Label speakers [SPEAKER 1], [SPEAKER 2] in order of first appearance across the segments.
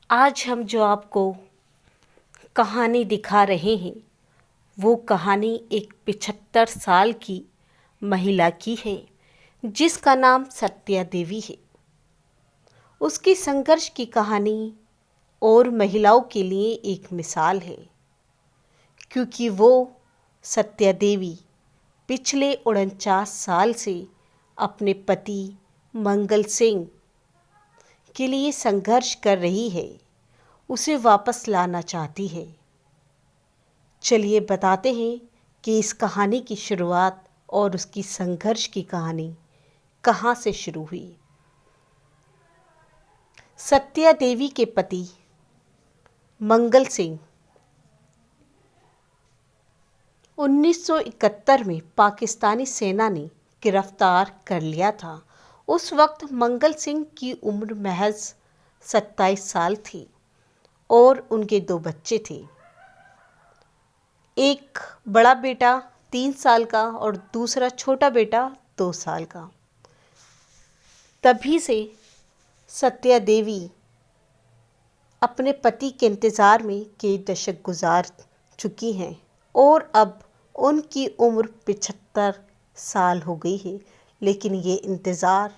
[SPEAKER 1] आज हम जो आपको कहानी दिखा रहे हैं वो कहानी एक 75 साल की महिला की है जिसका नाम सत्या देवी है। उसकी संघर्ष की कहानी और महिलाओं के लिए एक मिसाल है, क्योंकि वो सत्या देवी पिछले 49 साल से अपने पति मंगल सिंह के लिए संघर्ष कर रही है, उसे वापस लाना चाहती है। चलिए बताते हैं कि इस कहानी की शुरुआत और उसकी संघर्ष की कहानी कहाँ से शुरू हुई। सत्या देवी के पति मंगल सिंह 1971 में पाकिस्तानी सेना ने गिरफ्तार कर लिया था। उस वक्त मंगल सिंह की उम्र महज 27 साल थी और उनके 2 बच्चे थे। एक बड़ा बेटा 3 साल का और दूसरा छोटा बेटा 2 साल का। तभी से सत्या देवी अपने पति के इंतज़ार में कई दशक गुजार चुकी हैं और अब उनकी उम्र 75 साल हो गई है, लेकिन ये इंतज़ार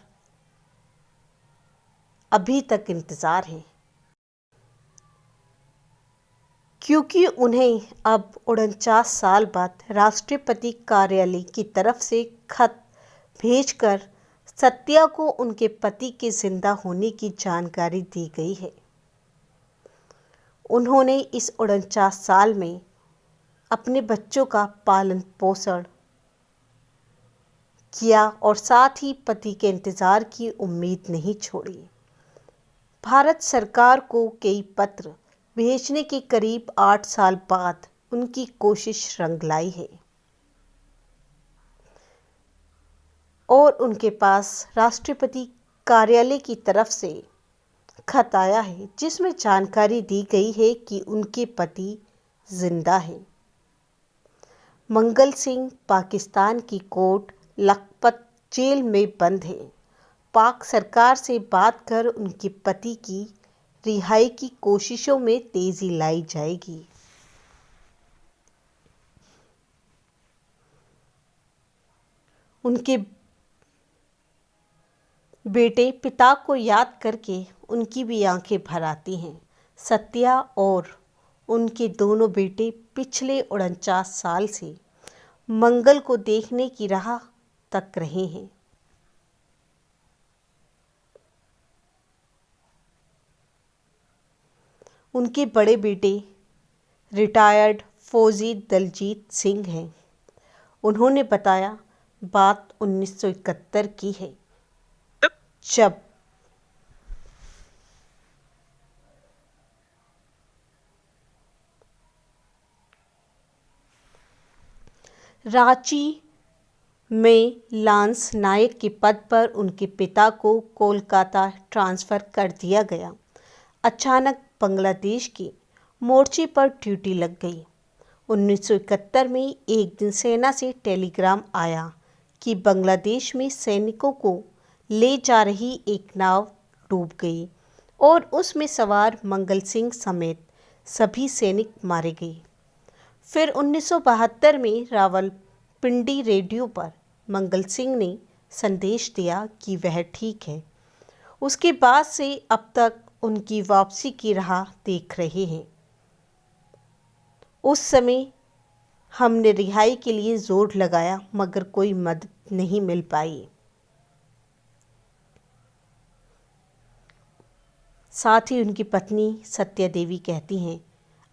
[SPEAKER 1] अभी तक इंतज़ार है, क्योंकि उन्हें अब 49 साल बाद राष्ट्रपति कार्यालय की तरफ से खत भेजकर सत्या को उनके पति के जिंदा होने की जानकारी दी गई है। उन्होंने इस 49 साल में अपने बच्चों का पालन पोषण किया और साथ ही पति के इंतज़ार की उम्मीद नहीं छोड़ी। भारत सरकार को कई पत्र भेजने के करीब 8 साल बाद उनकी कोशिश रंग लाई है और उनके पास राष्ट्रपति कार्यालय की तरफ से खत आया है जिसमें जानकारी दी गई है कि उनके पति जिंदा हैं। मंगल सिंह पाकिस्तान की कोट लखपत जेल में बंद है। पाक सरकार से बात कर उनके पति की रिहाई की कोशिशों में तेजी लाई जाएगी। उनके बेटे पिता को याद करके उनकी भी आंखें भर आती हैं। सत्या और उनके दोनों बेटे पिछले 49 साल से मंगल को देखने की राह तक रहे हैं। उनके बड़े बेटे रिटायर्ड फौजी दलजीत सिंह हैं। उन्होंने बताया, बात 1971 की है, जब रांची में लांस नायक के पद पर उनके पिता को कोलकाता ट्रांसफ़र कर दिया गया। अचानक बांग्लादेश के मोर्चे पर ड्यूटी लग गई। 1971 में एक दिन सेना से टेलीग्राम आया कि बांग्लादेश में सैनिकों को ले जा रही एक नाव डूब गई और उसमें सवार मंगल सिंह समेत सभी सैनिक मारे गए। फिर 1972 में रावलपिंडी रेडियो पर मंगल सिंह ने संदेश दिया कि वह ठीक है। उसके बाद से अब तक उनकी वापसी की राह देख रहे हैं। उस समय हमने रिहाई के लिए जोर लगाया मगर कोई मदद नहीं मिल पाई। साथ ही उनकी पत्नी सत्या देवी कहती हैं,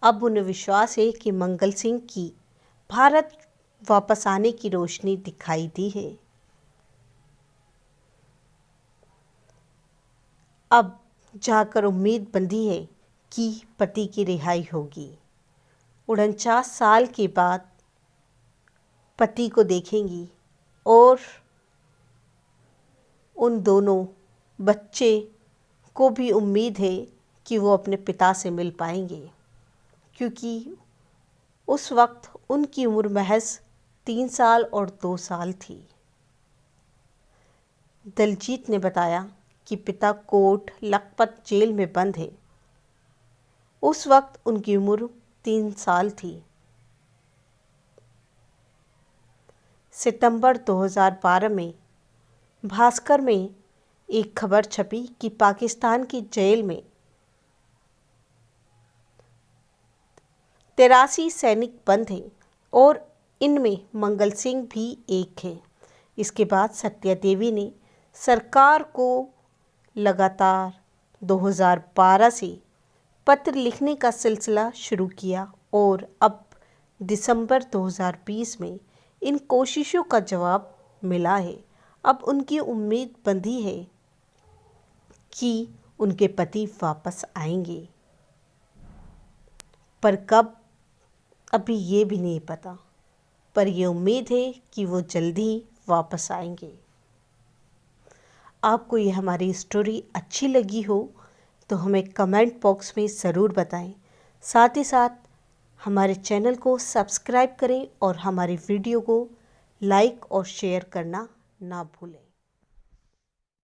[SPEAKER 1] अब उन्हें विश्वास है कि मंगल सिंह की भारत वापस आने की रोशनी दिखाई दी है। अब जाकर उम्मीद बंधी है कि पति की रिहाई होगी। 49 साल के बाद पति को देखेंगी और उन दोनों बच्चे को भी उम्मीद है कि वो अपने पिता से मिल पाएंगे, क्योंकि उस वक्त उनकी उम्र महज 3 साल और 2 साल थी। दलजीत ने बताया कि पिता कोट लखपत जेल में बंद है उस वक्त उनकी उम्र 3 साल थी। सितंबर 2012 में भास्कर में एक खबर छपी कि पाकिस्तान की जेल में 83 सैनिक बंद हैं और इनमें मंगल सिंह भी एक है। इसके बाद सत्या देवी ने सरकार को लगातार 2012 से पत्र लिखने का सिलसिला शुरू किया और अब दिसंबर 2020 में इन कोशिशों का जवाब मिला है। अब उनकी उम्मीद बंधी है कि उनके पति वापस आएंगे, पर कब अभी ये भी नहीं पता, पर ये उम्मीद है कि वो जल्दी ही वापस आएंगे। आपको ये हमारी स्टोरी अच्छी लगी हो तो हमें कमेंट बॉक्स में ज़रूर बताएं। साथ ही साथ हमारे चैनल को सब्सक्राइब करें और हमारी वीडियो को लाइक और शेयर करना ना भूलें।